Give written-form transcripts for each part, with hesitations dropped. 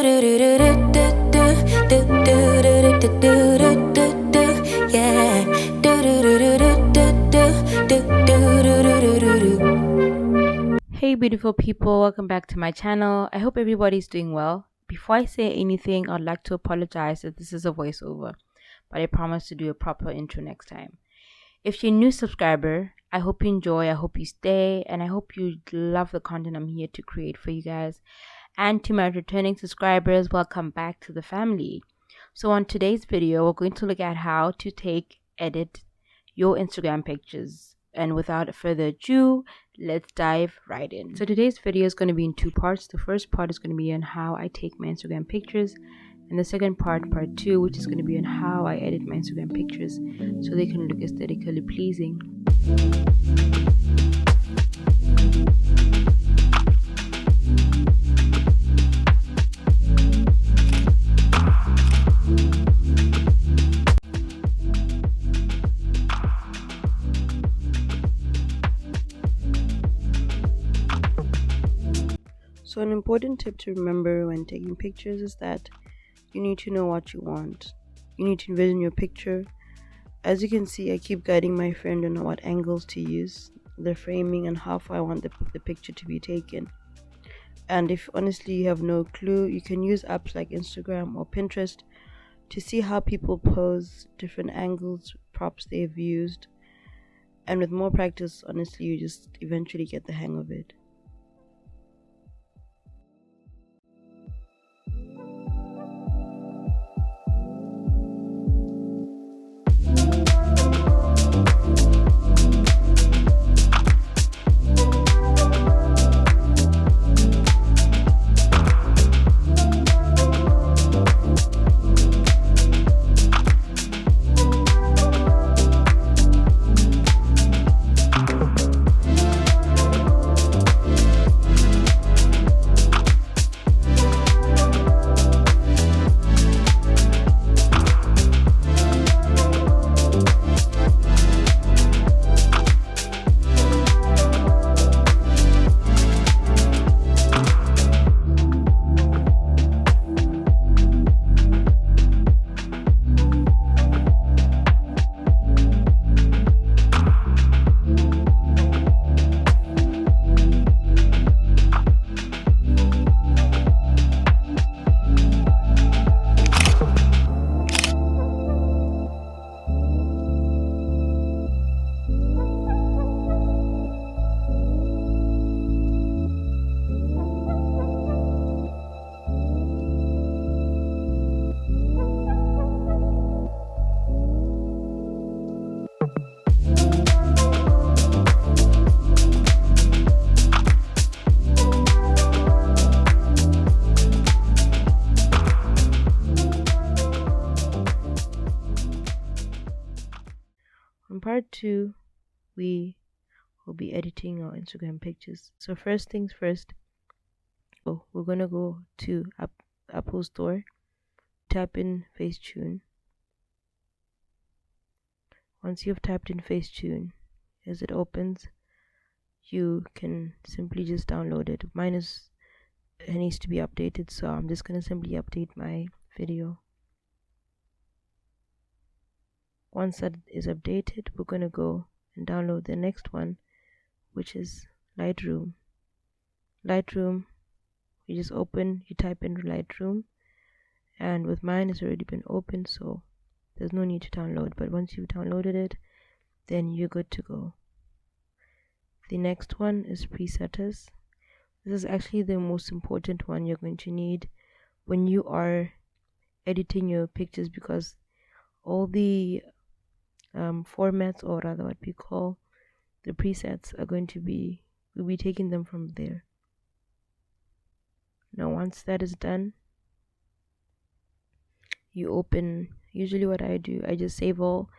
Hey beautiful people, welcome back to my channel. I hope everybody's doing well. Before I say anything, I'd like to apologize that this is a voiceover, but I promise to do a proper intro next time. If you're a new subscriber, I hope you enjoy, I hope you stay, and I hope you love the content I'm here to create for you guys. And to my returning subscribers, welcome back to the family. So on today's video, we're going to look at how to edit your Instagram pictures. And without further ado, let's dive right in. So today's video is going to be in two parts. The first part is going to be on how I take my Instagram pictures, and the second part, part 2, which is going to be on how I edit my Instagram pictures so they can look aesthetically pleasing. So an important tip to remember when taking pictures is that you need to know what you want. You need to envision your picture. As you can see, I keep guiding my friend on what angles to use, the framing, and how far I want the picture to be taken. And if honestly you have no clue, you can use apps like Instagram or Pinterest to see how people pose, different angles, props they've used. And with more practice, honestly, you just eventually get the hang of it. On part 2, we will be editing our Instagram pictures. So first things first, we're gonna go to Apple Store, type in Facetune. Once you've typed in Facetune, as it opens, you can simply just download it. It needs to be updated, so I'm just gonna simply update my video. Once that is updated, we're going to go and download the next one, which is Lightroom. Lightroom, you just you type in Lightroom, and with mine it's already been opened, so there's no need to download. But once you've downloaded it, then you're good to go. The next one is Presets. This is actually the most important one you're going to need when you are editing your pictures, because all the formats, or rather what we call the presets, we'll be taking them from there. Now once that is done, you open, usually what I do, I just save all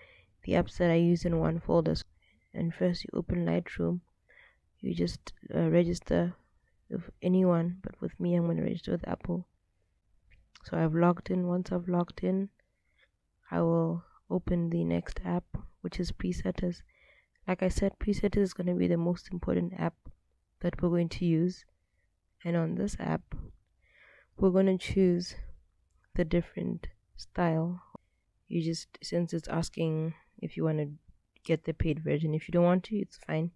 the apps that I use in one folder. And first you open Lightroom, you just register with anyone, but with me I'm going to register with Apple. So I've logged in. Once I've logged in, I will open the next app, which is Presets. Like I said, Presets is going to be the most important app that we're going to use. And on this app, we're going to choose the different style. You just, since it's asking if you want to get the paid version, if you don't want to, it's fine.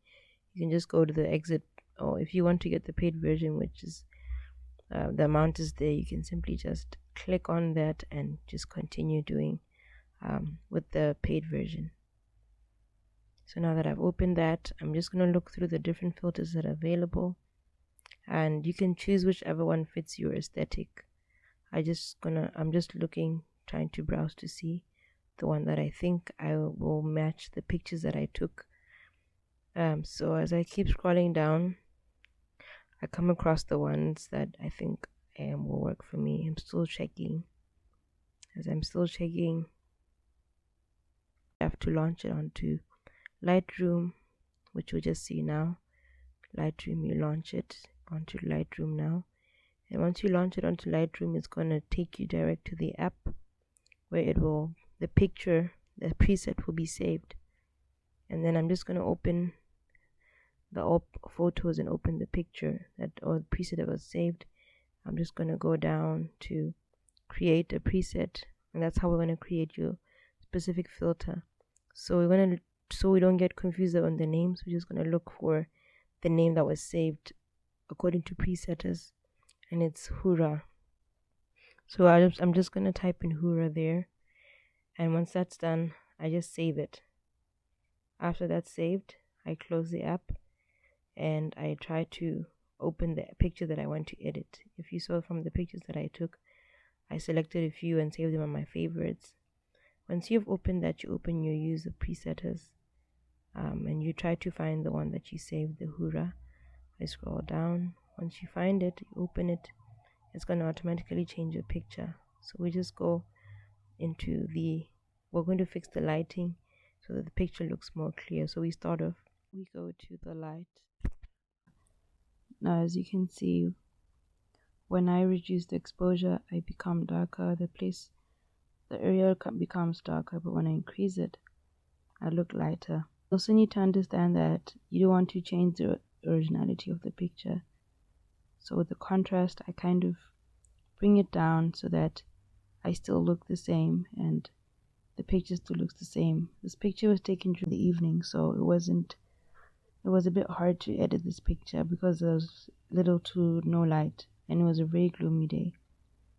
You can just go to the exit, or if you want to get the paid version, which is the amount is there, you can simply just click on that and just continue doing with the paid version. So now that I've opened that, I'm just going to look through the different filters that are available, and you can choose whichever one fits your aesthetic. I'm just looking, trying to browse to see the one that I think I will match the pictures that I took. So as I keep scrolling down, I come across the ones that I think will work for me. I'm still checking. As I'm still checking, I have to launch it onto Lightroom, which we'll just see now. Lightroom, you launch it onto Lightroom now, and once you launch it onto Lightroom, it's going to take you direct to the app where the preset will be saved. And then I'm just going to open the photos and open the picture or the preset that was saved. I'm just going to go down to create a preset, and that's how we're going to create your specific filter. So we don't get confused on the names, we're just going to look for the name that was saved according to presetters, and it's Hura. So I'm just going to type in Hura there, and once that's done, I just save it. After that's saved, I close the app and I try to open the picture that I want to edit. If you saw from the pictures that I took, I selected a few and saved them on my favorites. Once you've opened that, you open your user presetters, and you try to find the one that you saved, the Hura. I scroll down. Once you find it, you open it. It's going to automatically change your picture. So we just go into we're going to fix the lighting so that the picture looks more clear. So we go to the light. Now, as you can see, when I reduce the exposure, I become darker. The area becomes darker, but when I increase it, I look lighter. You also need to understand that you don't want to change the originality of the picture. So with the contrast, I kind of bring it down so that I still look the same and the picture still looks the same. This picture was taken during the evening, so it was a bit hard to edit this picture because there was little to no light and it was a very gloomy day.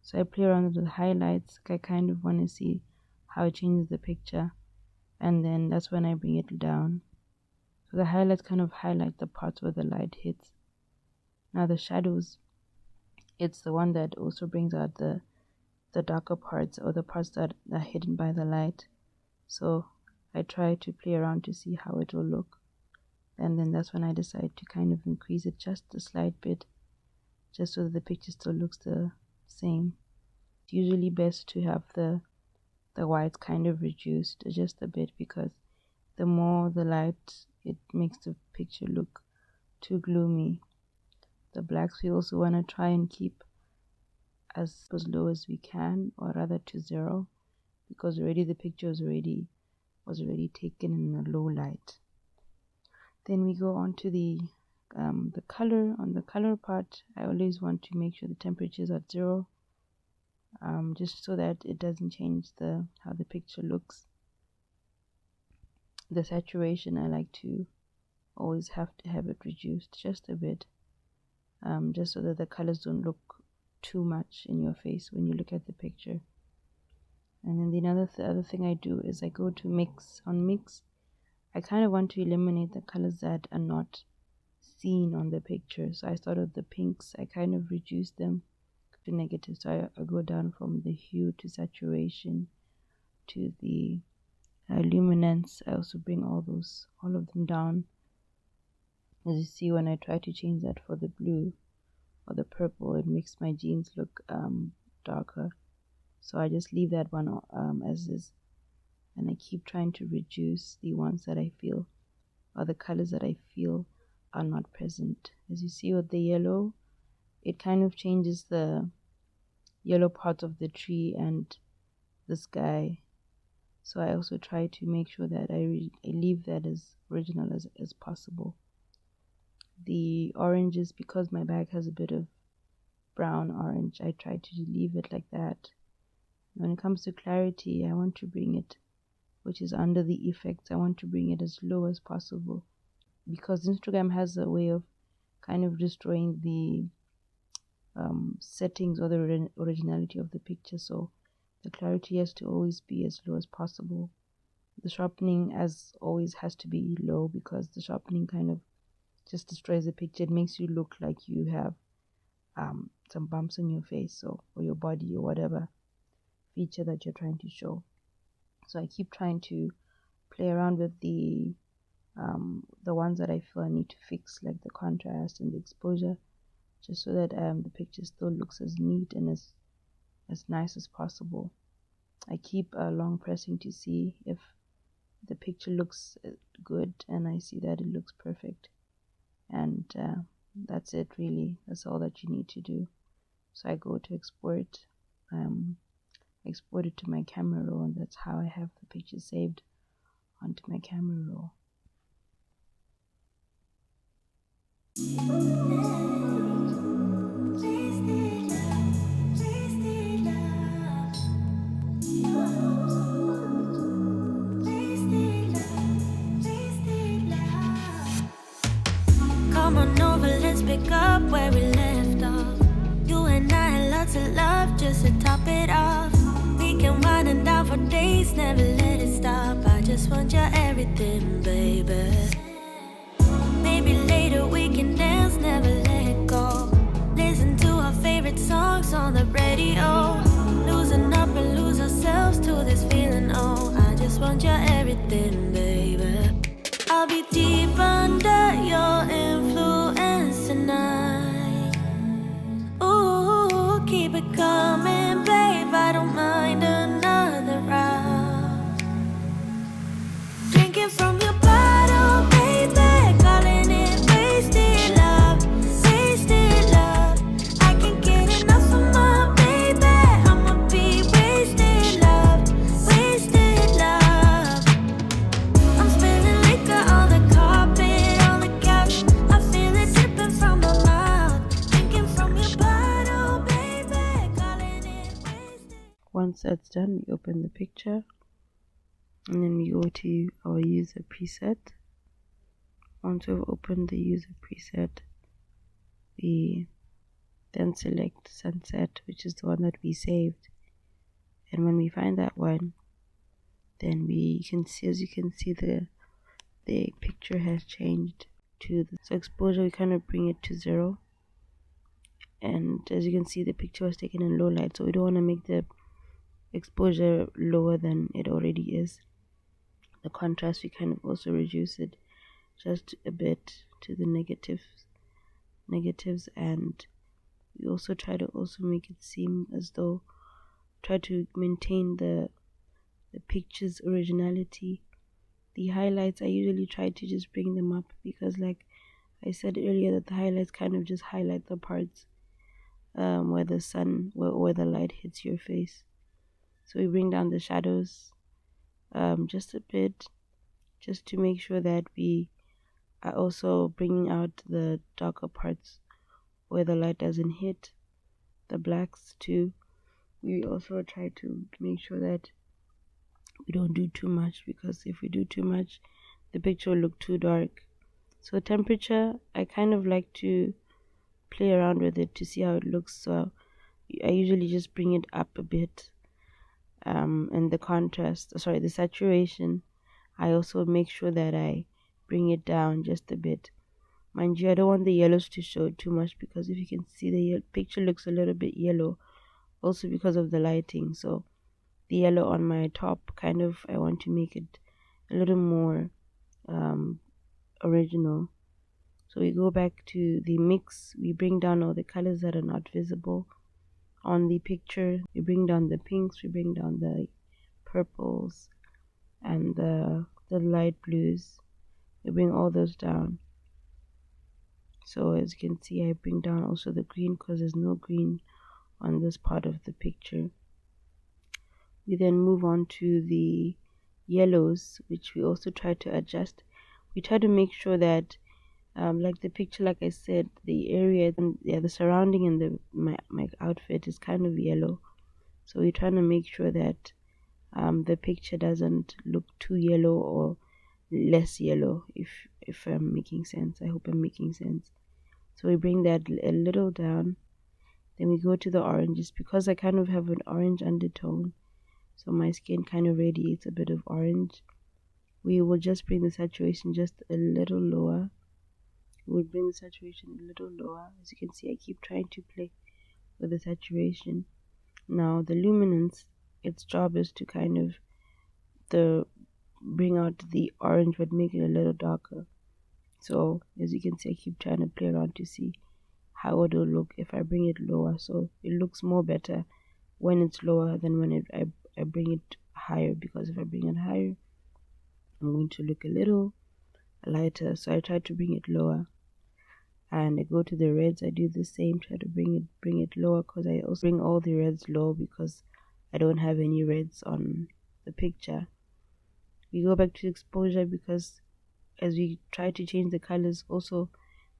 So I play around with the highlights. I kind of want to see how it changes the picture, and then that's when I bring it down. So the highlights kind of highlight the parts where the light hits. Now the shadows, it's the one that also brings out the darker parts, or the parts that are hidden by the light. So I try to play around to see how it will look, and then that's when I decide to kind of increase it just a slight bit, just so that the picture still looks the same. It's usually best to have the whites kind of reduced just a bit, because the more the light, it makes the picture look too gloomy. The blacks we also want to try and keep as low as we can, or rather to 0, because already the picture was already taken in a low light. Then we go on to the color. On the color part, I always want to make sure the temperature is at 0, just so that it doesn't change how the picture looks. The saturation, I like to always have it reduced just a bit, just so that the colors don't look too much in your face when you look at the picture. And then the other thing I do is I go to mix. On mix, I kind of want to eliminate the colors that are not seen on the picture. So I start with the pinks. I kind of reduce them to negative. So I go down from the hue to saturation to the luminance. I also bring all of them down. As you see, when I try to change that for the blue or the purple, it makes my jeans look darker. So I just leave that one as is, and I keep trying to reduce the ones that I feel, or the colors that I feel are not present. As you see with the yellow, it kind of changes the yellow part of the tree and the sky. So I also try to make sure that I leave that as original as possible. The oranges, because my bag has a bit of brown orange. I try to leave it like that. When it comes to clarity, I want to bring it, which is under the effects, I want to bring it as low as possible, because Instagram has a way of kind of destroying the settings or the originality of the picture. So the clarity has to always be as low as possible. The sharpening, as always, has to be low, because the sharpening kind of just destroys the picture. It makes you look like you have some bumps on your face or your body or whatever feature that you're trying to show. So I keep trying to play around with the ones that I feel I need to fix, like the contrast and the exposure, just so that the picture still looks as neat and as nice as possible. I keep long pressing to see if the picture looks good, and I see that it looks perfect, and that's it really. That's all that you need to do. So I go to export, export it to my camera roll, and that's how I have the picture saved onto my camera roll. Come on over, let's pick up where we left off. You and I had lots of love just to top it off. We can wind and down for days, never let it stop. I just want your everything, baby. Maybe later we can dance, never let it go. Listen to our favorite songs on the radio. Loosen up and lose ourselves to this feeling, oh. I just want your everything, baby. I'll be deep under your influence tonight. Ooh, keep it coming, babe. I don't mind another round. Drinking from your bottle, baby. Calling it wasted love, wasted love. I can't get enough of my baby. I'ma be wasted love, wasted love. I'm spilling liquor on the carpet, on the couch. I feel it dripping from my mouth. Drinking from your bottle, baby. Calling it wasted. Once that's done, we open the picture, and then we go to our user preset. Once we've opened the user preset, we then select sunset, which is the one that we saved. And when we find that one, then we can see, as you can see, the picture has changed to the so exposure. We kind of bring it to 0, and as you can see, the picture was taken in low light, so we don't want to make the exposure lower than it already is. The contrast, we kind of also reduce it just a bit to the negatives, and we also try to also make it seem as though, try to maintain the picture's originality. The highlights, I usually try to just bring them up, because like I said earlier, that the highlights kind of just highlight the parts where the sun, where the light hits your face. So we bring down the shadows just a bit, just to make sure that we are also bringing out the darker parts where the light doesn't hit. The blacks too, we also try to make sure that we don't do too much, because if we do too much, the picture will look too dark. So temperature, I kind of like to play around with it to see how it looks. So I usually just bring it up a bit. And the contrast, the saturation, I also make sure that I bring it down just a bit. Mind you, I don't want the yellows to show too much, because if you can see, the picture looks a little bit yellow, also because of the lighting. So the yellow on my top, kind of, I want to make it a little more original. So we go back to the mix, we bring down all the colors that are not visible on the picture. We bring down the pinks, we bring down the purples and the light blues. We bring all those down. So as you can see, I bring down also the green, because there's no green on this part of the picture. We then move on to the yellows, which we also try to adjust. We try to make sure that Like the picture, like I said, the area and the surrounding and my outfit is kind of yellow, so we're trying to make sure that the picture doesn't look too yellow or less yellow. If I'm making sense, I hope I'm making sense. So we bring that a little down, then we go to the oranges because I kind of have an orange undertone, so my skin kind of radiates a bit of orange. We will just bring the saturation just a little lower. We'll bring the saturation a little lower. As you can see, I keep trying to play with the saturation. Now the luminance, its job is to kind of bring out the orange but make it a little darker. So as you can see, I keep trying to play around to see how it will look if I bring it lower. So it looks more better when it's lower than when I bring it higher, because if I bring it higher, I'm going to look a little lighter. So I try to bring it lower, and I go to the reds. I do the same, try to bring it lower, because I also bring all the reds low because I don't have any reds on the picture. We go back to exposure because as we try to change the colors, also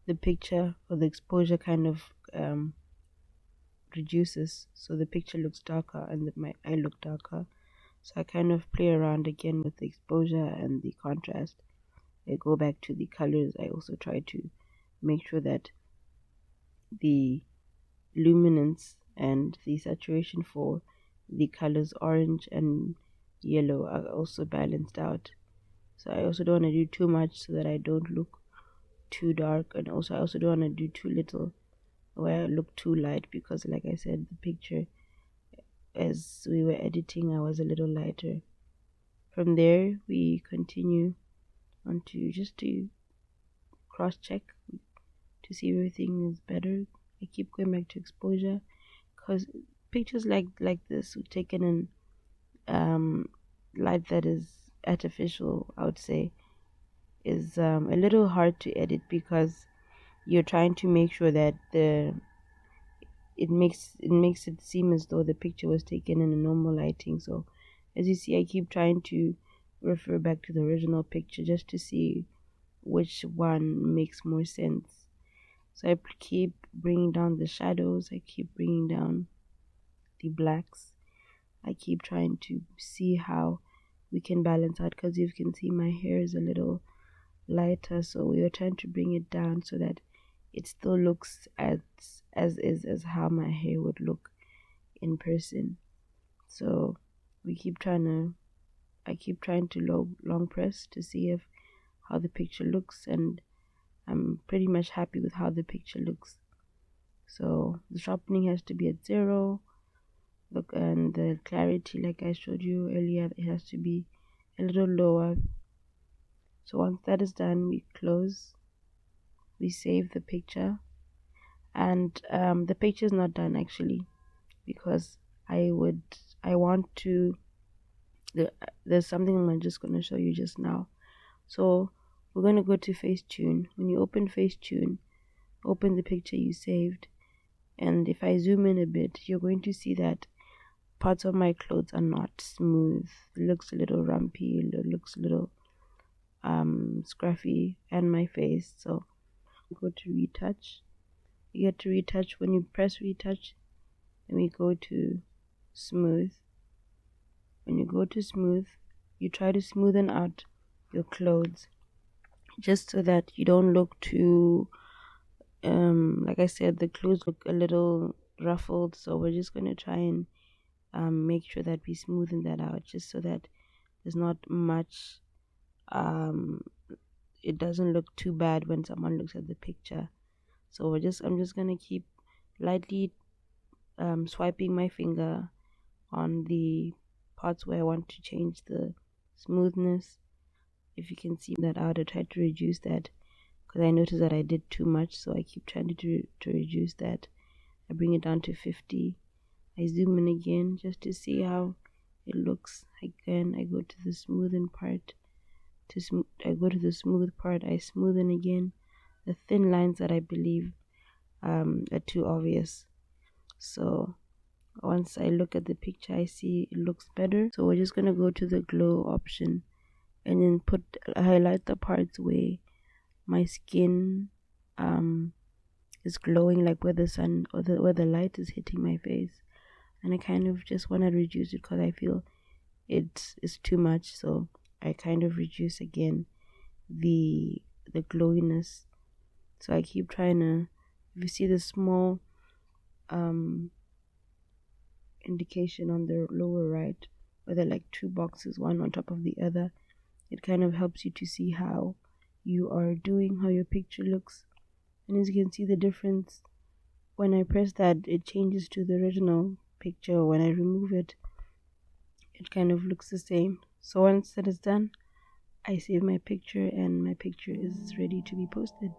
the picture or the exposure kind of reduces, so the picture looks darker and my eye look darker. So I kind of play around again with the exposure and the contrast. I go back to the colors. I also try to make sure that the luminance and the saturation for the colors orange and yellow are also balanced out. So I also don't want to do too much so that I don't look too dark, and also I also don't want to do too little where I look too light, because like I said, the picture as we were editing, I was a little lighter. From there we continue on to just to cross check to see if everything is better. I keep going back to exposure because pictures like this were taken in light that is artificial, I would say, is a little hard to edit, because you're trying to make sure that it makes it seem as though the picture was taken in a normal lighting. So as you see, I keep trying to refer back to the original picture just to see which one makes more sense. So I keep bringing down the shadows, I keep bringing down the blacks, I keep trying to see how we can balance out, because you can see my hair is a little lighter, so we are trying to bring it down so that it still looks as how my hair would look in person. So I keep trying to long press to see if how the picture looks, and I'm pretty much happy with how the picture looks. So the sharpening has to be at 0. Look, and the clarity, like I showed you earlier, it has to be a little lower. So once that is done, we close, we save the picture, and the picture is not done actually, because there's something I'm just going to show you just now. So we're going to go to Facetune. When you open Facetune, open the picture you saved, and if I zoom in a bit, you're going to see that parts of my clothes are not smooth. It looks a little rumpy, it looks a little scruffy, and my face. So go to retouch. You get to retouch. When you press retouch, then we go to smooth. When you go to smooth, you try to smoothen out your clothes, just so that you don't look too like I said, the clothes look a little ruffled. So we're just going to try and make sure that we smoothen that out, just so that there's not much it doesn't look too bad when someone looks at the picture. So I'm just gonna keep lightly swiping my finger on the parts where I want to change the smoothness. If you can see that out, I try to reduce that because I noticed that I did too much, so I keep trying to reduce that. I bring it down to 50. I zoom in again just to see how it looks. Again, I go to the smoothing part. I go to the smooth part. I smoothen again the thin lines that I believe are too obvious. So once I look at the picture, I see it looks better. So we're just gonna go to the glow option and then highlight the parts where my skin is glowing, like where the sun or where the light is hitting my face, and I kind of just want to reduce it because I feel it's too much. So I kind of reduce again the glowiness. So I keep trying to, if you see the small indication on the lower right, where there are like two boxes, one on top of the other, it kind of helps you to see how you are doing, how your picture looks. And as you can see the difference, when I press that, it changes to the original picture. When I remove it, it kind of looks the same. So once that is done, I save my picture and my picture is ready to be posted.